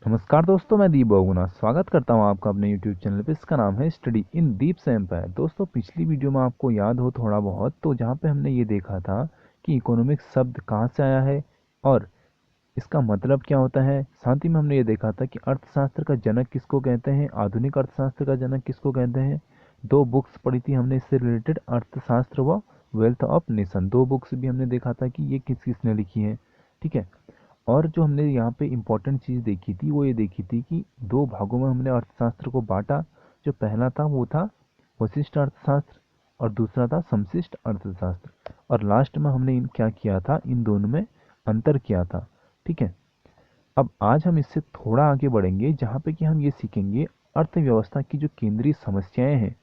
नमस्कार दोस्तों, मैं दीप बहुगुणा स्वागत करता हूं आपका अपने YouTube चैनल पे। इसका नाम है स्टडी इन दीप से एम्पायर। दोस्तों, पिछली वीडियो में आपको याद हो थोड़ा बहुत, तो जहां पे हमने ये देखा था कि इकोनॉमिक्स शब्द कहां से आया है और इसका मतलब क्या होता है। साथ ही में हमने ये देखा था कि अर्थशास्त्र का जनक किसको कहते हैं, आधुनिक अर्थशास्त्र का जनक किसको कहते हैं। दो बुक्स पढ़ी थी हमने इससे रिलेटेड, अर्थशास्त्र व वेल्थ ऑफ नेशन। दो बुक्स भी हमने देखा था कि ये किस किसने लिखी है। ठीक है। और जो हमने यहाँ पे इम्पोर्टेंट चीज़ देखी थी वो ये देखी थी कि दो भागों में हमने अर्थशास्त्र को बांटा। जो पहला था वो था वशिष्ठ अर्थशास्त्र और दूसरा था समशिष्ट अर्थशास्त्र। और लास्ट में हमने क्या किया था, इन दोनों में अंतर किया था। ठीक है। अब आज हम इससे थोड़ा आगे बढ़ेंगे जहाँ पे कि हम ये सीखेंगे अर्थव्यवस्था की जो केंद्रीय समस्याएं हैं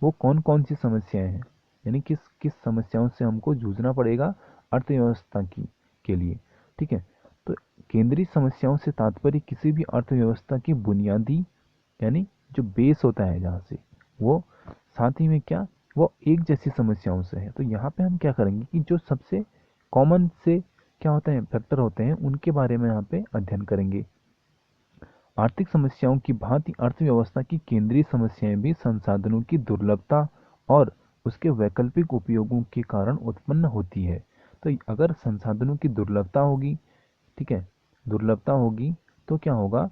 वो कौन कौन सी समस्याएं हैं, यानी किस किस समस्याओं से हमको जूझना पड़ेगा अर्थव्यवस्था की के लिए। ठीक है। तो केंद्रीय समस्याओं से तात्पर्य किसी भी अर्थव्यवस्था की बुनियादी, यानी जो बेस होता है जहाँ से वो, साथ ही में क्या, वो एक जैसी समस्याओं से है। तो यहाँ पे हम क्या करेंगे कि जो सबसे कॉमन से क्या होते हैं, फैक्टर होते हैं, उनके बारे में यहाँ पे अध्ययन करेंगे। आर्थिक समस्याओं की भांति अर्थव्यवस्था की केंद्रीय समस्याएं भी संसाधनों की दुर्लभता और उसके वैकल्पिक उपयोगों के कारण उत्पन्न होती है। तो अगर संसाधनों की दुर्लभता होगी, ठीक है, दुर्लभता होगी तो क्या होगा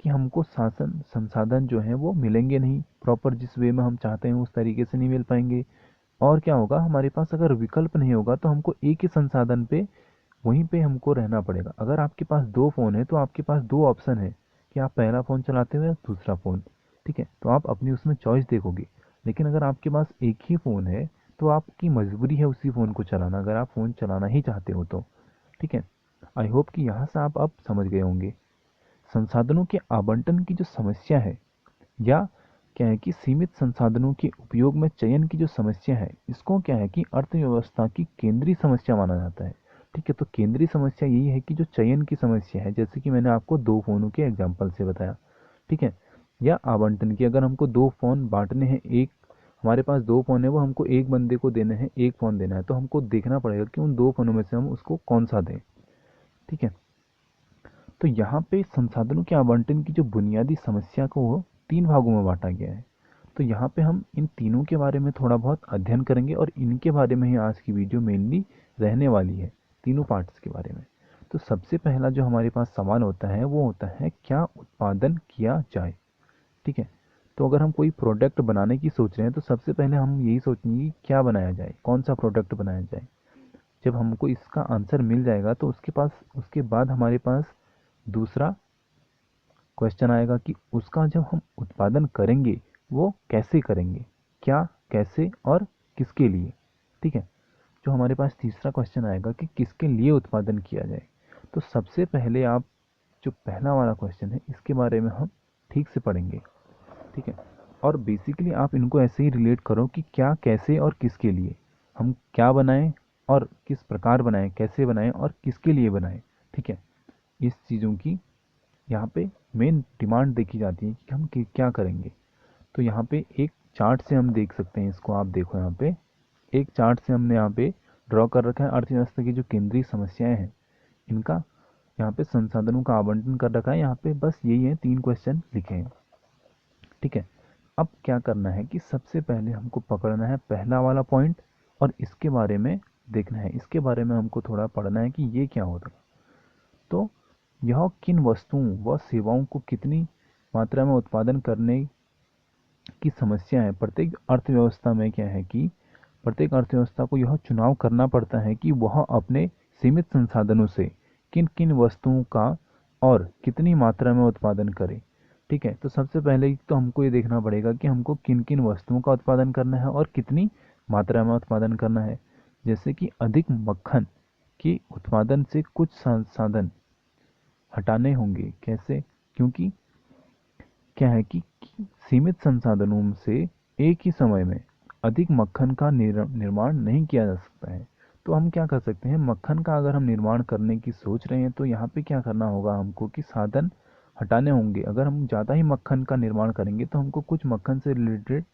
कि हमको शासन संसाधन जो है वो मिलेंगे नहीं प्रॉपर, जिस वे में हम चाहते हैं उस तरीके से नहीं मिल पाएंगे। और क्या होगा, हमारे पास अगर विकल्प नहीं होगा तो हमको एक ही संसाधन पे वहीं पे हमको रहना पड़ेगा। अगर आपके पास दो फ़ोन है तो आपके पास दो ऑप्शन है कि आप पहला फ़ोन चलाते हो या दूसरा फ़ोन। ठीक है, तो आप अपनी उसमें चॉइस देखोगे। लेकिन अगर आपके पास एक ही फ़ोन है तो आपकी मजबूरी है उसी फ़ोन को चलाना, अगर आप फ़ोन चलाना ही चाहते हो तो। ठीक है। आई होप कि यहाँ से आप अब समझ गए होंगे। संसाधनों के आवंटन की जो समस्या है, या क्या है कि सीमित संसाधनों के उपयोग में चयन की जो समस्या है, इसको क्या है कि अर्थव्यवस्था की केंद्रीय समस्या माना जाता है। ठीक है। तो केंद्रीय समस्या यही है कि जो चयन की समस्या है, जैसे कि मैंने आपको दो फोनों के एग्जाम्पल से बताया। ठीक है। या आवंटन की, अगर हमको दो फोन बांटने हैं, एक हमारे पास दो फोन है वो हमको एक बंदे को देने हैं, एक फोन देना है, तो हमको देखना पड़ेगा कि उन दो फोनों में से हम उसको कौन सा दें। ठीक है। तो यहाँ पे संसाधनों के आवंटन की जो बुनियादी समस्या को तीन भागों में बांटा गया है। तो यहाँ पे हम इन तीनों के बारे में थोड़ा बहुत अध्ययन करेंगे और इनके बारे में ही आज की वीडियो मेनली रहने वाली है, तीनों पार्ट्स के बारे में। तो सबसे पहला जो हमारे पास सवाल होता है वो होता है क्या उत्पादन किया जाए। ठीक है। तो अगर हम कोई प्रोडक्ट बनाने की सोच रहे हैं तो सबसे पहले हम यही सोचेंगे कि क्या बनाया जाए, कौन सा प्रोडक्ट बनाया जाए। जब हमको इसका आंसर मिल जाएगा तो उसके बाद हमारे पास दूसरा क्वेश्चन आएगा कि उसका जब हम उत्पादन करेंगे वो कैसे करेंगे, क्या, कैसे और किसके लिए। ठीक है। जो हमारे पास तीसरा क्वेश्चन आएगा कि किसके लिए उत्पादन किया जाए। तो सबसे पहले आप जो पहला वाला क्वेश्चन है इसके बारे में हम ठीक से पढ़ेंगे। ठीक है। और बेसिकली आप इनको ऐसे ही रिलेट करो कि क्या, कैसे और किसके लिए हम क्या बनाएं और किस प्रकार बनाएं, कैसे बनाएं और किसके लिए बनाएं। ठीक है। इस चीज़ों की यहाँ पे मेन डिमांड देखी जाती है कि हम क्या करेंगे। तो यहाँ पे एक चार्ट से हम देख सकते हैं इसको। आप देखो यहाँ पे एक चार्ट से हमने यहाँ पे ड्रॉ कर रखा है अर्थव्यवस्था की जो केंद्रीय समस्याएं हैं इनका। यहाँ पे संसाधनों का आवंटन कर रखा है, यहाँ पे बस यही है, तीन क्वेश्चन लिखे हैं। ठीक है। अब क्या करना है कि सबसे पहले हमको पकड़ना है पहला वाला पॉइंट और इसके बारे में देखना है, इसके बारे में हमको थोड़ा पढ़ना है कि ये क्या होता है। तो यह किन वस्तुओं व सेवाओं को कितनी मात्रा में उत्पादन करने की समस्या है। प्रत्येक अर्थव्यवस्था में क्या है कि प्रत्येक अर्थव्यवस्था को यह चुनाव करना पड़ता है कि वह अपने सीमित संसाधनों से किन किन वस्तुओं का और कितनी मात्रा में उत्पादन करे। ठीक है। तो सबसे पहले तो हमको ये देखना पड़ेगा कि हमको किन किन वस्तुओं का उत्पादन करना है और कितनी मात्रा में उत्पादन करना है। जैसे कि अधिक मक्खन के उत्पादन से कुछ संसाधन हटाने होंगे। कैसे? क्योंकि क्या है कि सीमित संसाधनों से एक ही समय में अधिक मक्खन का निर्माण नहीं किया जा सकता है। तो हम क्या कर सकते हैं, मक्खन का अगर हम निर्माण करने की सोच रहे हैं तो यहाँ पे क्या करना होगा हमको कि साधन हटाने होंगे। अगर हम ज़्यादा ही मक्खन का निर्माण करेंगे तो हमको कुछ मक्खन से रिलेटेड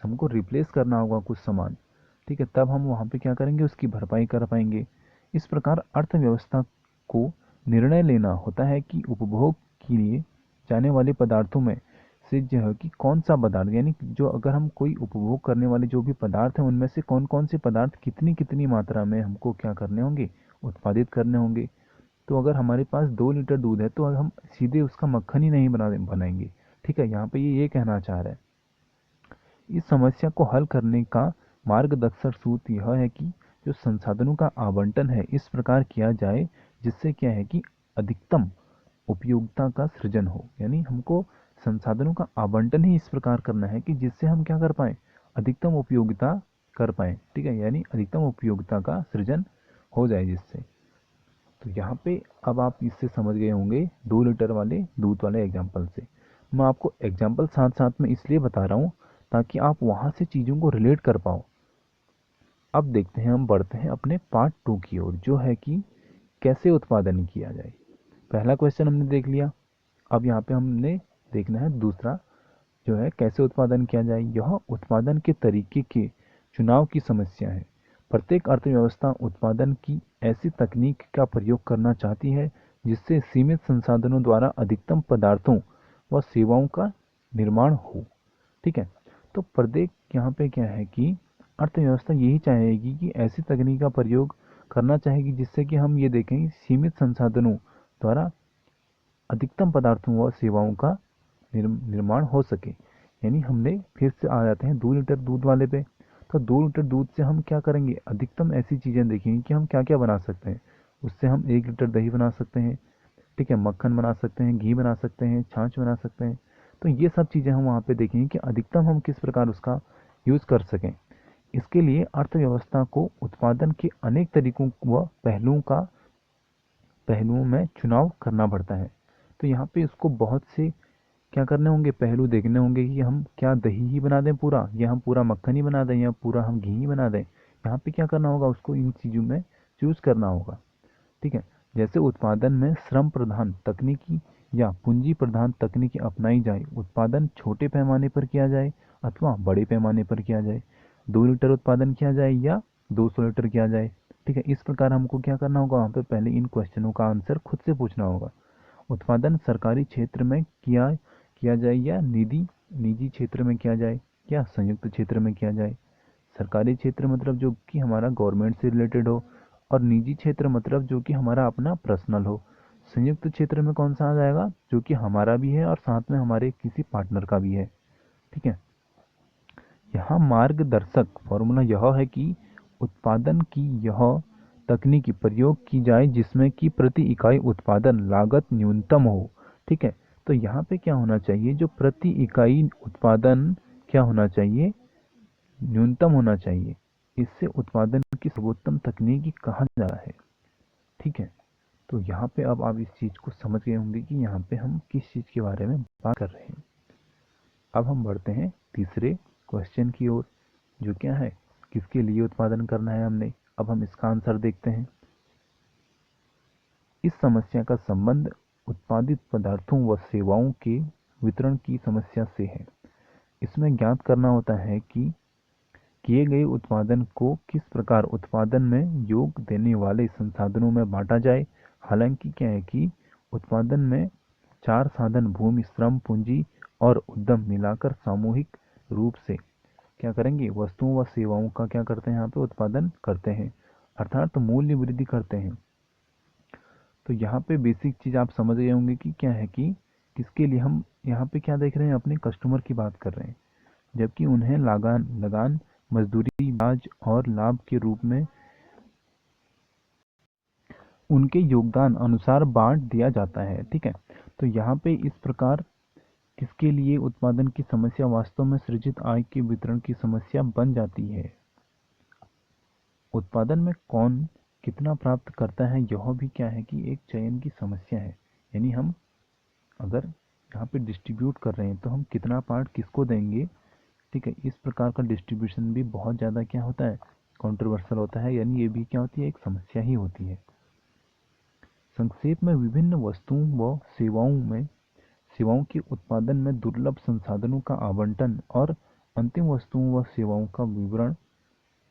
हमको रिप्लेस करना होगा कुछ सामान। ठीक है। तब हम वहाँ पे क्या करेंगे, उसकी भरपाई कर पाएंगे। इस प्रकार अर्थव्यवस्था को निर्णय लेना होता है कि उपभोग के लिए जाने वाले पदार्थों में से जो है कि कौन सा पदार्थ, यानी जो अगर हम कोई उपभोग करने वाले जो भी पदार्थ हैं उनमें से कौन कौन से पदार्थ कितनी कितनी मात्रा में हमको क्या करने होंगे, उत्पादित करने होंगे। तो अगर हमारे पास 2 लीटर दूध है तो हम सीधे उसका मक्खन ही नहीं बनाएंगे। ठीक है, यहाँ पे ये कहना चाह रहा है। इस समस्या को हल करने का मार्गदर्शक सूत्र यह है कि जो संसाधनों का आवंटन है इस प्रकार किया जाए जिससे क्या है कि अधिकतम उपयोगिता का सृजन हो। यानी हमको संसाधनों का आवंटन ही इस प्रकार करना है कि जिससे हम क्या कर पाए, अधिकतम उपयोगिता कर पाए। ठीक है, यानी अधिकतम उपयोगिता का सृजन हो जाए जिससे। तो यहाँ पे अब आप इससे समझ गए होंगे 2 लीटर वाले दूध वाले एग्जाम्पल से। मैं आपको एग्जाम्पल साथ साथ में इसलिए बता रहा हूँ ताकि आप वहाँ से चीज़ों को रिलेट कर पाओ। अब देखते हैं, हम बढ़ते हैं अपने पार्ट 2 की ओर, जो है कि कैसे उत्पादन किया जाए। पहला क्वेश्चन हमने देख लिया, अब यहाँ पे हमने देखना है दूसरा, जो है कैसे उत्पादन किया जाए। यह उत्पादन के तरीके के चुनाव की समस्या है। प्रत्येक अर्थव्यवस्था उत्पादन की ऐसी तकनीक का प्रयोग करना चाहती है जिससे सीमित संसाधनों द्वारा अधिकतम पदार्थों व सेवाओं का निर्माण हो। ठीक है, तो प्रत्येक यहाँ पे क्या है कि अर्थव्यवस्था यही चाहेगी कि ऐसी तकनीक का प्रयोग करना चाहेगी जिससे कि हम ये देखें कि सीमित संसाधनों द्वारा अधिकतम पदार्थों व सेवाओं का निर्माण हो सके। यानी हमने फिर से आ जाते हैं 2 लीटर दूध वाले पे। तो 2 लीटर दूध से हम क्या करेंगे, अधिकतम ऐसी चीज़ें देखेंगे कि हम क्या क्या बना सकते हैं। उससे हम 1 लीटर दही बना सकते हैं, ठीक है, मक्खन बना सकते हैं, घी बना सकते हैं, छाछ बना सकते हैं। तो ये सब चीज़ें हम वहाँ पे देखेंगे कि अधिकतम हम किस प्रकार उसका यूज़ कर सकें। इसके लिए अर्थव्यवस्था को उत्पादन के अनेक तरीकों व पहलुओं में चुनाव करना पड़ता है। तो यहाँ पे उसको बहुत से क्या करने होंगे, पहलू देखने होंगे कि हम क्या दही ही बना दें पूरा, या हम पूरा मक्खन ही बना दें, या पूरा हम घी ही बना दें। यहाँ पे क्या करना होगा, उसको इन चीज़ों में चूज़ करना होगा। ठीक है, जैसे उत्पादन में श्रम प्रधान तकनीकी या पूंजी प्रधान तकनीकी अपनाई जाए, उत्पादन छोटे पैमाने पर किया जाए अथवा बड़े पैमाने पर किया जाए, 2 लीटर उत्पादन किया जाए या 200 लीटर किया जाए। ठीक है, इस प्रकार हमको क्या करना होगा, वहाँ पे पहले इन क्वेश्चनों का आंसर खुद से पूछना होगा। उत्पादन सरकारी क्षेत्र में किया जाए या निजी क्षेत्र में किया जाए या संयुक्त क्षेत्र में किया जाए। सरकारी क्षेत्र मतलब जो कि हमारा गवर्नमेंट से रिलेटेड हो, और निजी क्षेत्र मतलब जो कि हमारा अपना पर्सनल हो। संयुक्त क्षेत्र में कौन सा आ जाएगा, जो कि हमारा भी है और साथ में हमारे किसी पार्टनर का भी है। ठीक है, यहाँ मार्गदर्शक फॉर्मूला यह है कि उत्पादन की यह तकनीकी प्रयोग की जाए जिसमें कि प्रति इकाई उत्पादन लागत न्यूनतम हो। ठीक है, तो यहाँ पे क्या होना चाहिए, जो प्रति इकाई उत्पादन क्या होना चाहिए, न्यूनतम होना चाहिए। इससे उत्पादन की सर्वोत्तम तकनीकी कहा जा रहा है। ठीक है, तो यहाँ पे अब आप इस चीज़ को समझ गए होंगे कि यहाँ पे हम किस चीज़ के बारे में बात कर रहे हैं। अब हम बढ़ते हैं तीसरे क्वेश्चन की ओर, जो क्या है, किसके लिए उत्पादन करना है हमने। अब हम इसका आंसर देखते हैं। इस समस्या का संबंध उत्पादित पदार्थों व सेवाओं के वितरण की समस्या से है। इसमें ज्ञात करना होता है कि किए गए उत्पादन को किस प्रकार उत्पादन में योग देने वाले संसाधनों में बांटा जाए। हालांकि क्या है कि उत्पादन में 4 साधन भूमि, श्रम, पूंजी और उद्यम मिलाकर सामूहिक रूप से क्या करेंगे, वस्तुओं व सेवाओं का क्या करते हैं, यहाँ पे उत्पादन करते हैं, अर्थात तो मूल्य वृद्धि करते हैं। तो यहाँ पे बेसिक चीज़ आप समझ गए होंगे कि क्या है कि किसके लिए हम यहाँ पे क्या देख रहे हैं, अपने कस्टमर की बात कर रहे हैं, जबकि उन्हें लगान, मजदूरी, ब्याज और लाभ के रूप में उनके योगदान अनुसार बांट दिया जाता है। ठीक है, तो यहाँ पे इस प्रकार किसके लिए उत्पादन की समस्या वास्तव में सृजित आय के वितरण की समस्या बन जाती है। उत्पादन में कौन कितना प्राप्त करता है, यह भी क्या है कि एक चयन की समस्या है। यानी हम अगर यहाँ पे डिस्ट्रीब्यूट कर रहे हैं तो हम कितना पार्ट किसको देंगे। ठीक है, इस प्रकार का डिस्ट्रीब्यूशन भी बहुत ज़्यादा क्या होता है, कंट्रोवर्शियल होता है, यानी ये भी क्या होती है, एक समस्या ही होती है। संक्षेप में विभिन्न वस्तुओं व सेवाओं के उत्पादन में दुर्लभ संसाधनों का आवंटन और अंतिम वस्तुओं व सेवाओं का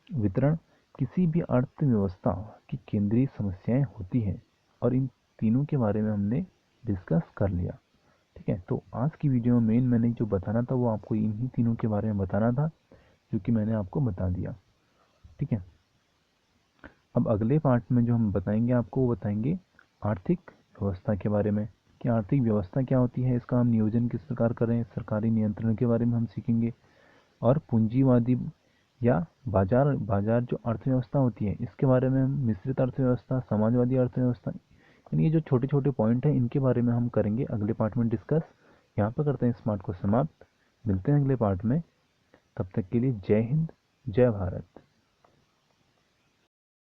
वितरण किसी भी अर्थव्यवस्था की केंद्रीय समस्याएं होती हैं। और इन तीनों के बारे में हमने डिस्कस कर लिया। ठीक है, तो आज की वीडियो में मेन मैंने जो बताना था वो आपको इन्हीं तीनों के बारे में बताना था, जो कि मैंने आपको बता दिया। ठीक है, अब अगले पार्ट में जो हम बताएंगे आपको, वो बताएंगे आर्थिक व्यवस्था के बारे में, कि आर्थिक व्यवस्था क्या होती है, इसका हम नियोजन किस प्रकार करें, सरकारी नियंत्रण के बारे में हम सीखेंगे, और पूंजीवादी या बाजार बाजार जो अर्थव्यवस्था होती है इसके बारे में हम, मिश्रित अर्थव्यवस्था, समाजवादी अर्थव्यवस्था, यानी ये जो छोटे छोटे पॉइंट हैं इनके बारे में हम करेंगे अगले पार्ट में डिस्कस। यहाँ पर करते हैं इस पार्ट को समाप्त, मिलते हैं अगले पार्ट में, तब तक के लिए जय हिंद, जय भारत।